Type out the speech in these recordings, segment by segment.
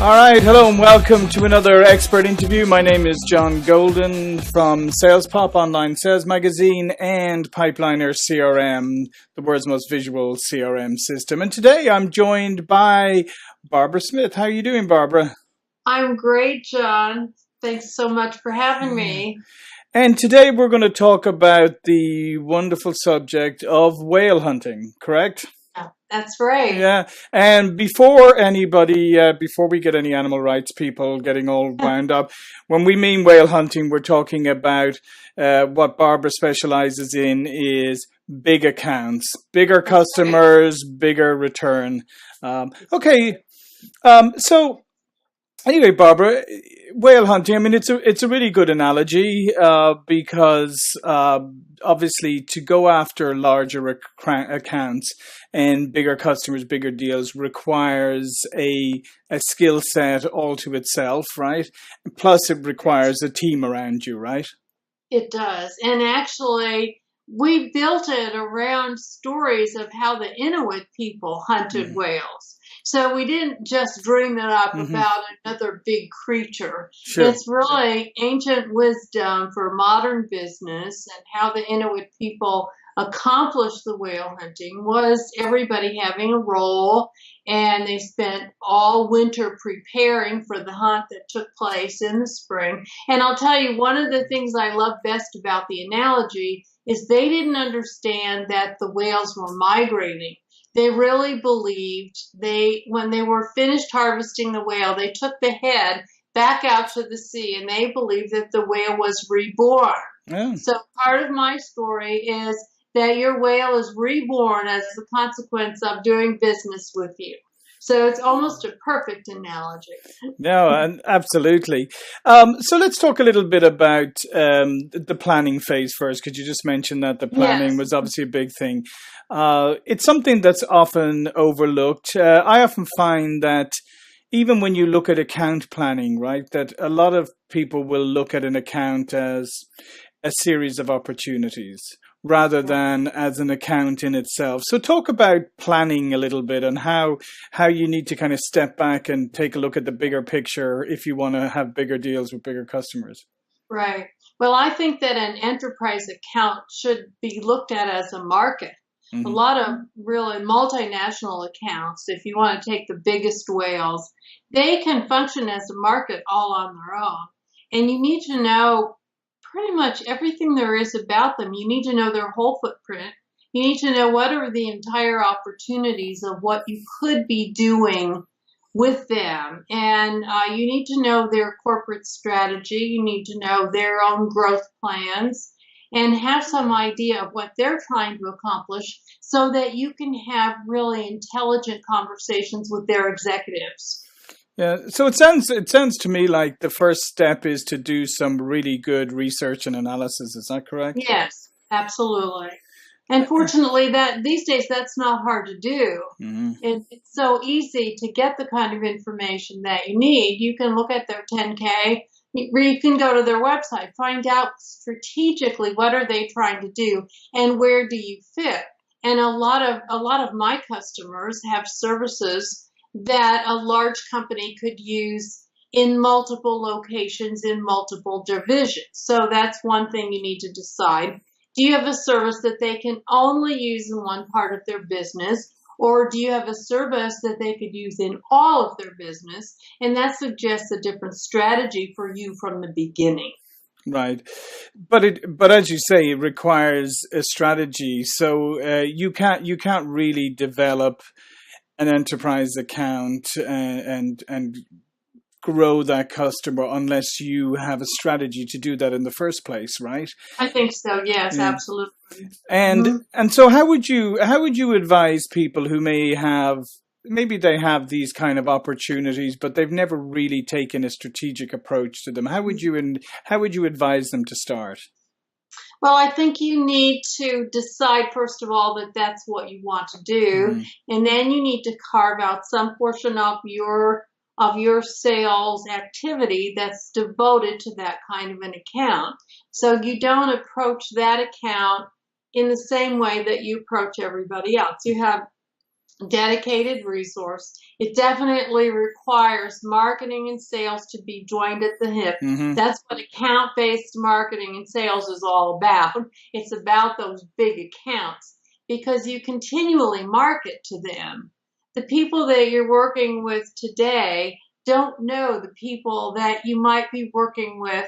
All right, hello and welcome to another expert interview. My name is John Golden from SalesPOP Online Sales Magazine and Pipeliner CRM, the world's most visual CRM system. And today I'm joined by Barbara Smith. How are you doing, Barbara? I'm great, John. Thanks so much for having me. And today we're going to talk about the wonderful subject of whale hunting, correct? That's right. Yeah, and before we get any animal rights people getting all wound up, when we mean whale hunting, we're talking about what Barbara specializes in is big accounts, bigger customers, bigger return. So anyway, Barbara, whale hunting, I mean, it's a really good analogy because obviously to go after larger accounts and bigger customers, bigger deals requires a skill set all to itself, right? Plus it requires a team around you, right? It does. And actually, we built it around stories of how the Inuit people hunted whales. So we didn't just dream it up about another big creature. Sure. It's really ancient wisdom for modern business, and how the Inuit people accomplished the whale hunting was everybody having a role, and they spent all winter preparing for the hunt that took place in the spring. And I'll tell you, one of the things I love best about the analogy is they didn't understand that the whales were migrating. They really believed when they were finished harvesting the whale, they took the head back out to the sea, and they believed that the whale was reborn. Yeah. So part of my story is that your whale is reborn as a consequence of doing business with you. So it's almost a perfect analogy. No, absolutely. So let's talk a little bit about the planning phase first, because you just mentioned that the planning was obviously a big thing. It's something that's often overlooked. I often find that even when you look at account planning, right, that a lot of people will look at an account as a series of opportunities rather than as an account in itself. So talk about planning a little bit and how you need to kind of step back and take a look at the bigger picture if you want to have bigger deals with bigger customers. Right. Well, I think that an enterprise account should be looked at as a market. A lot of really multinational accounts, if you want to take the biggest whales, they can function as a market all on their own. And you need to know pretty much everything there is about them. You need to know their whole footprint. You need to know what are the entire opportunities of what you could be doing with them. And you need to know their corporate strategy. You need to know their own growth plans and have some idea of what they're trying to accomplish so that you can have really intelligent conversations with their executives. Yeah, so it sounds to me like the first step is to do some really good research and analysis. Is that correct? Yes, absolutely. And fortunately, that these days that's not hard to do. It's so easy to get the kind of information that you need. You can look at their 10K. You can go to their website, find out strategically what are they trying to do and where do you fit. And a lot of my customers have services that a large company could use in multiple locations, in multiple divisions. So that's one thing you need to decide. Do you have a service that they can only use in one part of their business, or do you have a service that they could use in all of their business? And that suggests a different strategy for you from the beginning. Right. But as you say, it requires a strategy. So you can't really develop an enterprise account and grow that customer unless you have a strategy to do that in the first place, right? I think so. Yes, absolutely. And so how would you advise people who maybe they have these kind of opportunities, but they've never really taken a strategic approach to them? How would you advise them to start? Well, I think you need to decide, first of all, that that's what you want to do. And then you need to carve out some portion of your sales activity that's devoted to that kind of an account. So you don't approach that account in the same way that you approach everybody else. You have dedicated resource. It definitely requires marketing and sales to be joined at the hip. Mm-hmm. That's what account-based marketing and sales is all about. It's about those big accounts because you continually market to them. The people that you're working with today don't know the people that you might be working with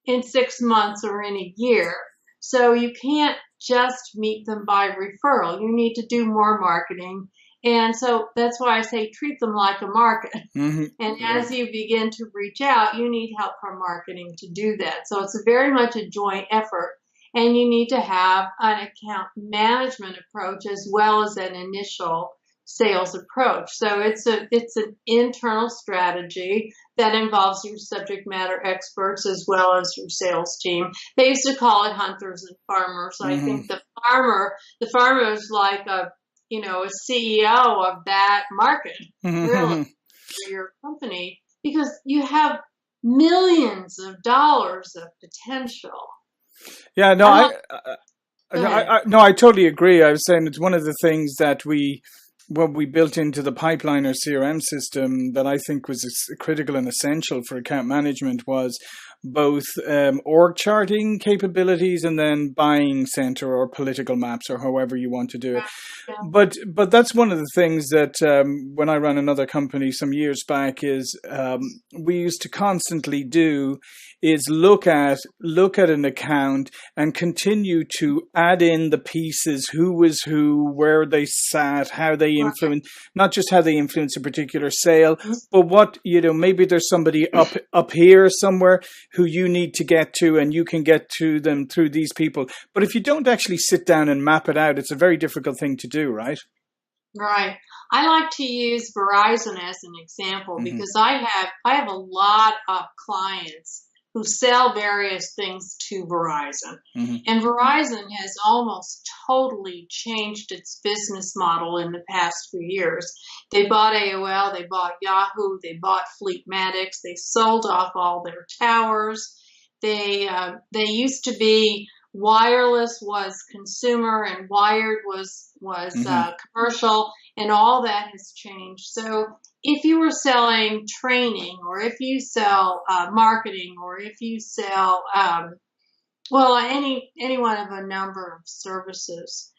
in 6 months or in a year. So you can't just meet them by referral. You need to do more marketing. And so that's why I say treat them like a market. Mm-hmm. And as you begin to reach out, you need help from marketing to do that. So it's very much a joint effort. And you need to have an account management approach as well as an initial sales approach. So it's an internal strategy that involves your subject matter experts as well as your sales team. They used to call it hunters and farmers. Mm-hmm. I think the farmer is like a CEO of that market, really, for your company, because you have millions of dollars of potential. Yeah, no, I totally agree. I was saying it's one of the things that when we built into the pipeline or CRM system that I think was critical and essential for account management was both org charting capabilities and then buying center or political maps or however you want to do it. Yeah. But that's one of the things that when I ran another company some years back is we used to constantly do is look at an account and continue to add in the pieces, who was who, where they sat, how they influence, not just how they influence a particular sale, but what, maybe there's somebody up here somewhere who you need to get to and you can get to them through these people. But if you don't actually sit down and map it out, it's a very difficult thing to do, right? Right. I like to use Verizon as an example because I have a lot of clients who sell various things to Verizon. And Verizon has almost totally changed its business model in the past few years. They bought AOL, they bought Yahoo, they bought Fleetmatics, they sold off all their towers. They used to be wireless was consumer and wired was commercial, and all that has changed. So if you were selling training, or if you sell marketing, or if you sell any one of a number of services,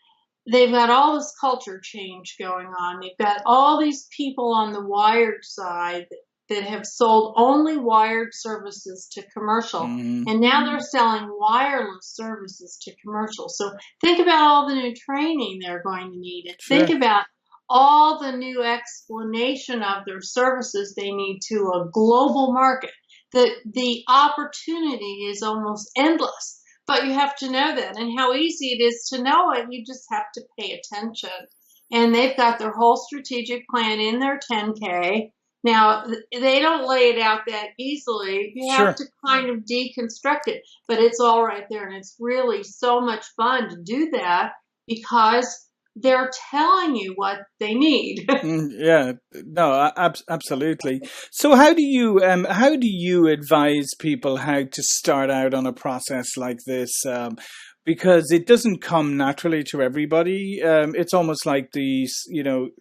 they've got all this culture change going on. They've got all these people on the wired side that have sold only wired services to commercial, and now they're selling wireless services to commercial. So think about all the new training they're going to need, and think about all the new explanation of their services they need to a global market. The opportunity is almost endless, but you have to know that, and how easy it is to know it. You just have to pay attention. And they've got their whole strategic plan in their 10K. Now, they don't lay it out that easily. You have to kind of deconstruct it, but it's all right there. And it's really so much fun to do that because they're telling you what they need. Absolutely. So how do you advise people how to start out on a process like this? Because it doesn't come naturally to everybody. It's almost like the,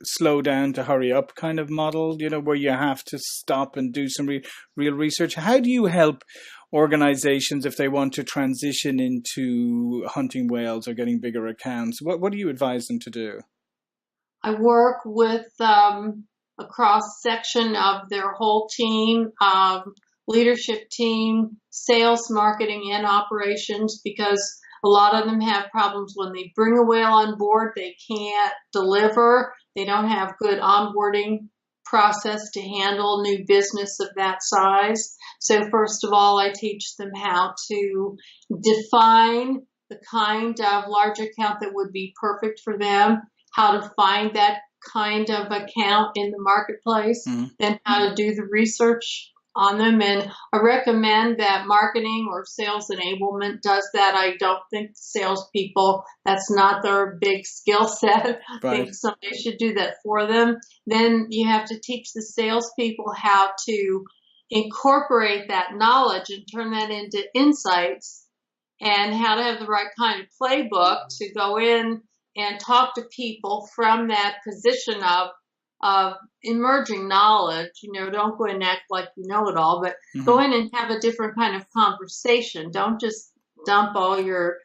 slow down to hurry up kind of model, where you have to stop and do some real research. How do you help organizations if they want to transition into hunting whales or getting bigger accounts? What do you advise them to do? I work with a cross-section of their whole team, leadership team, sales, marketing, and operations, because a lot of them have problems when they bring a whale on board. They can't deliver. They don't have good onboarding process to handle new business of that size. So first of all, I teach them how to define the kind of large account that would be perfect for them, how to find that kind of account in the marketplace, then how to do the research on them. And I recommend that marketing or sales enablement does that. I don't think salespeople, that's not their big skill set. I think somebody should do that for them. Then you have to teach the salespeople how to incorporate that knowledge and turn that into insights, and how to have the right kind of playbook to go in and talk to people from that position of emerging knowledge. Don't go and act like you know it all, but go in and have a different kind of conversation. Don't just dump all your,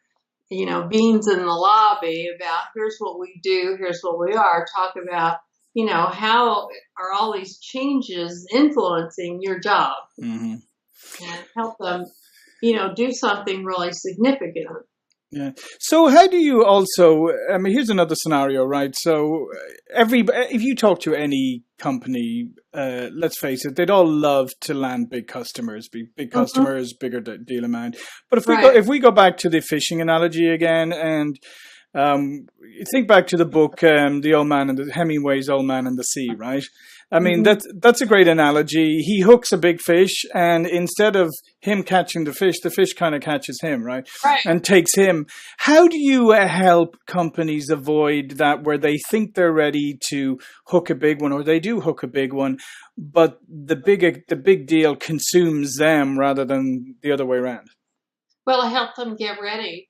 beans in the lobby about here's what we do, here's what we are. Talk about, how are all these changes influencing your job, and help them, do something really significant. Yeah. So how do you also, here's another scenario, right? So if you talk to any company, let's face it, they'd all love to land big customers, big customers, bigger deal amount. But if we go back to the fishing analogy again, and you think back to the book, Hemingway's Old Man and the Sea, right? That's a great analogy. He hooks a big fish, and instead of him catching the fish kind of catches him, right? And takes him. How do you help companies avoid that, where they think they're ready to hook a big one, or they do hook a big one, but the big deal consumes them rather than the other way around? Well, I help them get ready.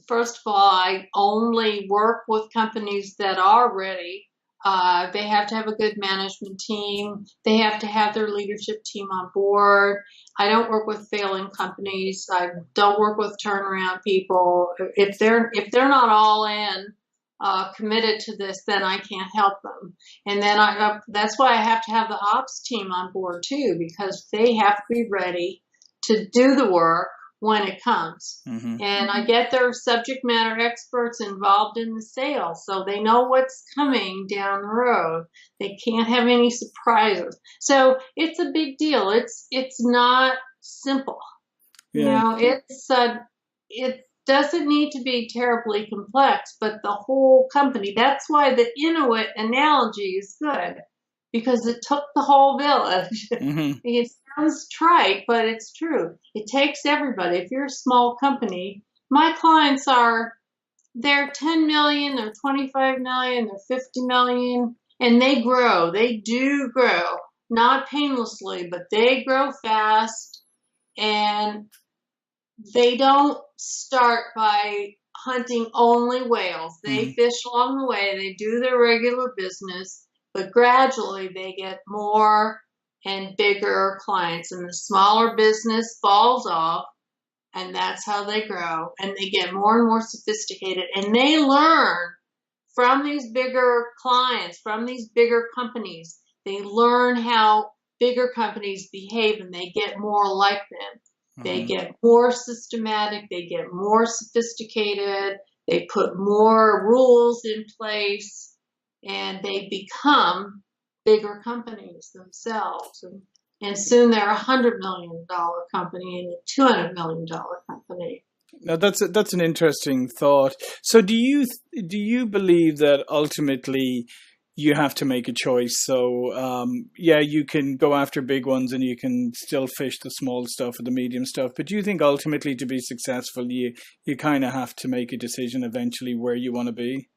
First of all, I only work with companies that are ready. They have to have a good management team. They have to have their leadership team on board. I don't work with failing companies. I don't work with turnaround people. If they're not all in, committed to this, then I can't help them. And then that's why I have to have the ops team on board too, because they have to be ready to do the work when it comes. And I get their subject matter experts involved in the sale, so they know what's coming down the road. They can't have any surprises. So it's a big deal. It's not simple. It doesn't need to be terribly complex, but the whole company. That's why the Inuit analogy is good, because it took the whole village. It sounds trite, but it's true. It takes everybody. If you're a small company, my clients they're 10 million, they're 25 million, they're 50 million, and they grow. They do grow, not painlessly, but they grow fast, and they don't start by hunting only whales. They fish along the way. They do their regular business, but gradually they get more and bigger clients, and the smaller business falls off, and that's how they grow, and they get more and more sophisticated, and they learn from these bigger clients, from these bigger companies. They learn how bigger companies behave, and they get more like them. They get more systematic, they get more sophisticated, they put more rules in place, and they become bigger companies themselves. And soon they're $100 million company and a $200 million company. Now that's an interesting thought. So do you believe that ultimately you have to make a choice? So you can go after big ones and you can still fish the small stuff or the medium stuff. But do you think ultimately to be successful, you kind of have to make a decision eventually where you want to be?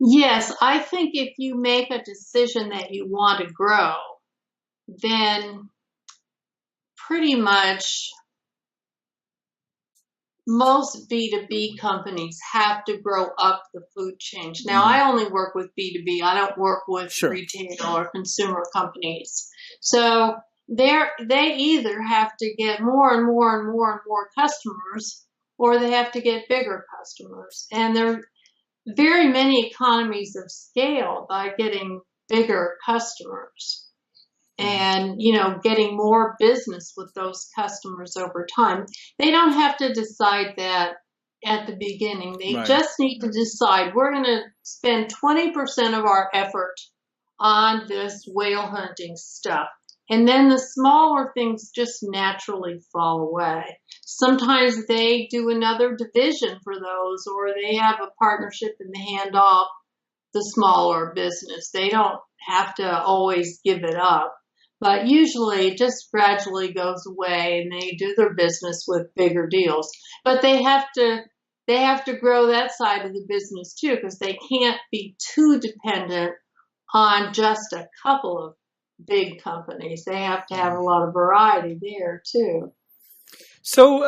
Yes, I think if you make a decision that you want to grow, then pretty much most B2B companies have to grow up the food chain. Now, I only work with B2B. I don't work with retail or consumer companies. So they either have to get more and more and more and more customers, or they have to get bigger customers. And there are very many economies of scale by getting bigger customers and, getting more business with those customers over time. They don't have to decide that at the beginning. They just need to decide, we're going to spend 20% of our effort on this whale hunting stuff. And then the smaller things just naturally fall away. Sometimes they do another division for those, or they have a partnership and they hand off the smaller business. They don't have to always give it up, but usually it just gradually goes away and they do their business with bigger deals. But they have to grow that side of the business too, because they can't be too dependent on just a couple of big companies. They have to have a lot of variety there too. So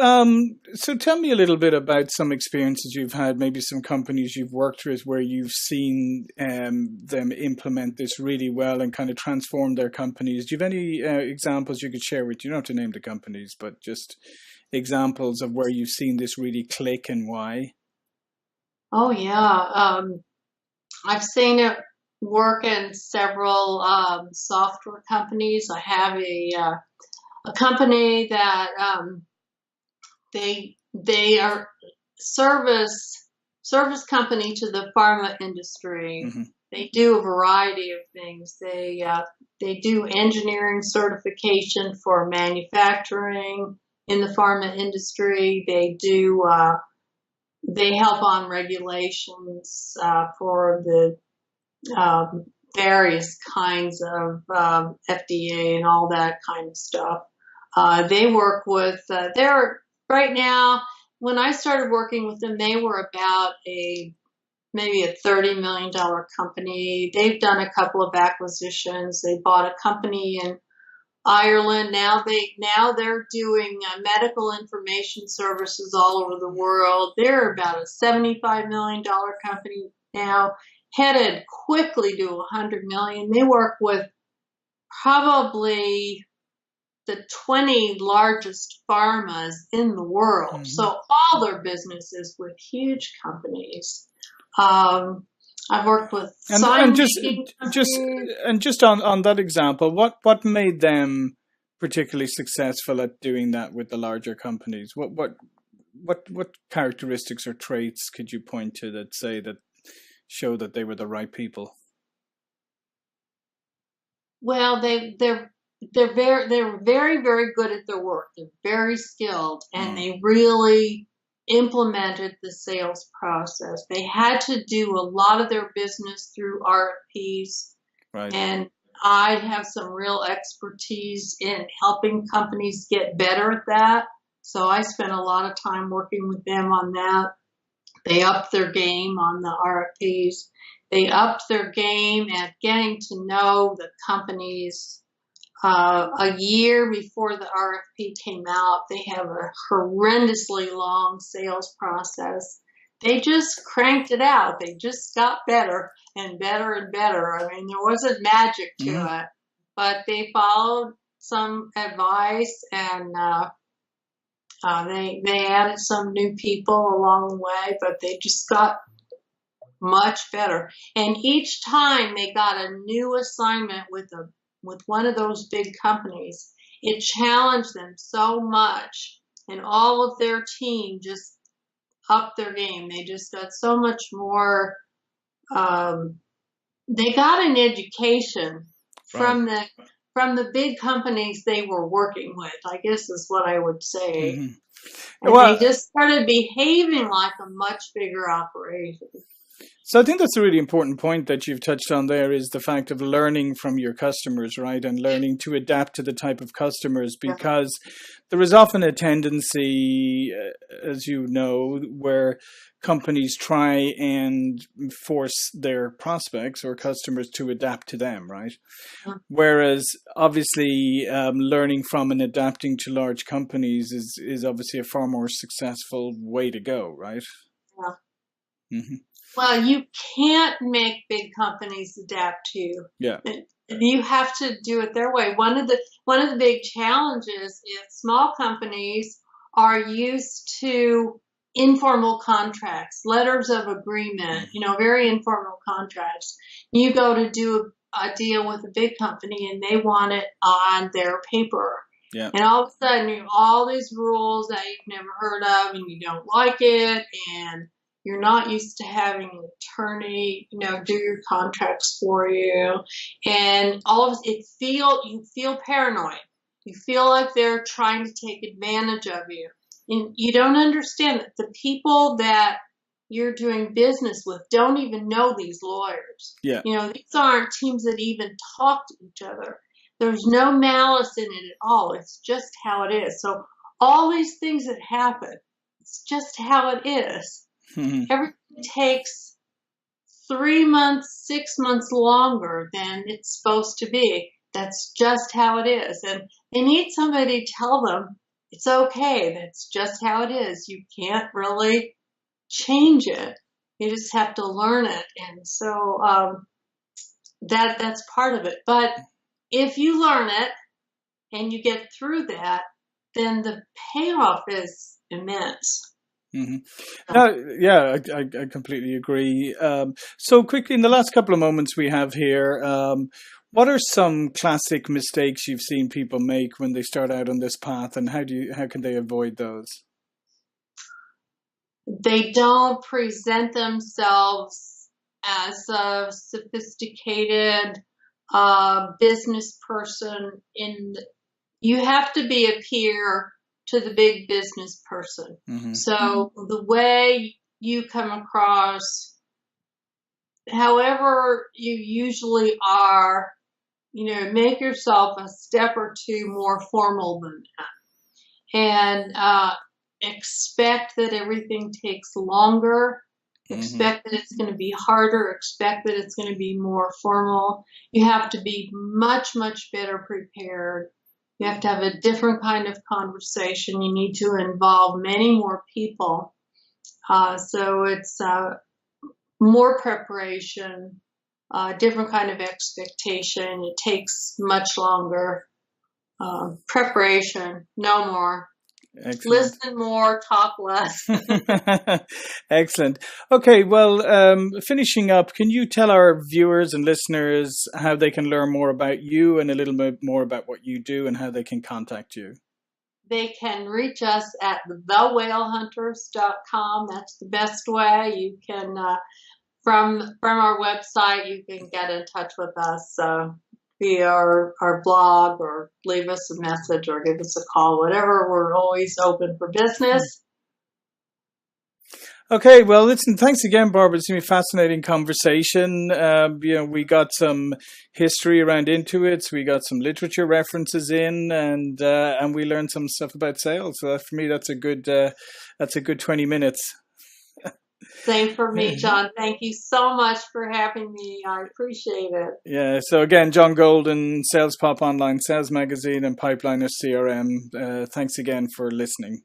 tell me a little bit about some experiences you've had, maybe some companies you've worked with where you've seen them implement this really well and kind of transform their companies. Do you have any examples you could share with? You don't have to name the companies, but just examples of where you've seen this really click and why. Oh yeah, I've seen it work in several software companies. I have a company that they are service company to the pharma industry. Mm-hmm. They do a variety of things. They do engineering certification for manufacturing in the pharma industry. They help on regulations for the various kinds of FDA and all that kind of stuff. They work with, they're right now, when I started working with them, they were about maybe a $30 million company. They've done a couple of acquisitions. They bought a company in Ireland. Now they're doing medical information services all over the world. They're about a $75 million company now, headed quickly to 100 million. They work with probably the 20 largest pharmas in the world. Mm-hmm. So all their businesses with huge companies. I've worked with and just on that example, what made them particularly successful at doing that with the larger companies? What characteristics or traits could you point to that show that they were the right people? Well, they're very, very good at their work. They're very skilled, and they really implemented the sales process. They had to do a lot of their business through RFPs. Right. And I have some real expertise in helping companies get better at that. So I spent a lot of time working with them on that. They upped their game on the RFPs. They upped their game at getting to know the companies. A year before the RFP came out, they have a horrendously long sales process. They just cranked it out. They just got better and better and better. I mean, there wasn't magic to it, but they followed some advice, and they added some new people along the way, but they just got much better. And each time they got a new assignment with one of those big companies, it challenged them so much, and all of their team just upped their game. They just got so much more. They got an education from the big companies they were working with, I guess is what I would say. Mm-hmm. And they just started behaving like a much bigger operation. So I think that's a really important point that you've touched on there, is the fact of learning from your customers, right? And learning to adapt to the type of customers, because there is often a tendency, as you know, where companies try and force their prospects or customers to adapt to them, right? Whereas obviously learning from and adapting to large companies is obviously a far more successful way to go, right? Yeah. Mm-hmm. Well, you can't make big companies adapt to you. Yeah. You have to do it their way. One of the big challenges is small companies are used to informal contracts, letters of agreement, very informal contracts. You go to do a deal with a big company and they want it on their paper. Yeah. And all of a sudden, you have all these rules that you've never heard of and you don't like it, and you're not used to having an attorney, do your contracts for you. And all of it, you feel paranoid. You feel like they're trying to take advantage of you. And you don't understand that the people that you're doing business with don't even know these lawyers. Yeah. These aren't teams that even talk to each other. There's no malice in it at all. It's just how it is. So all these things that happen, it's just how it is. Mm-hmm. Everything takes 3 months, 6 months longer than it's supposed to be. That's just how it is. And they need somebody to tell them it's okay. That's just how it is. You can't really change it. You just have to learn it. And so that's part of it. But if you learn it and you get through that, then the payoff is immense. Mm-hmm. Yeah, I completely agree. So quickly, in the last couple of moments we have here, what are some classic mistakes you've seen people make when they start out on this path, and how can they avoid those? They don't present themselves as a sophisticated business person. You have to be a peer to the big business person. Mm-hmm. So the way you come across, however you usually are, make yourself a step or two more formal than that. And expect that everything takes longer. Mm-hmm. Expect that it's going to be harder. Expect that it's going to be more formal. You have to be much, much better prepared. You have to have a different kind of conversation. You need to involve many more people. So it's more preparation, different kind of expectation. It takes much longer. Preparation, no more. Excellent. Listen more, talk less. Excellent. Okay, well, finishing up, can you tell our viewers and listeners how they can learn more about you and a little bit more about what you do and how they can contact you? They can reach us at thewhalehunters.com. That's the best way. You can, from our website, you can get in touch with us via our blog, or leave us a message, or give us a call, whatever. We're always open for business. Okay, well, listen, thanks again, Barbara. It's been a fascinating conversation. We got some history around Inuit, we got some literature references in, and we learned some stuff about sales. So for me, that's a good 20 minutes. Same for me, John. Thank you so much for having me. I appreciate it. Yeah. So again, John Golden, SalesPOP Online Sales Magazine and Pipeliner CRM. Thanks again for listening.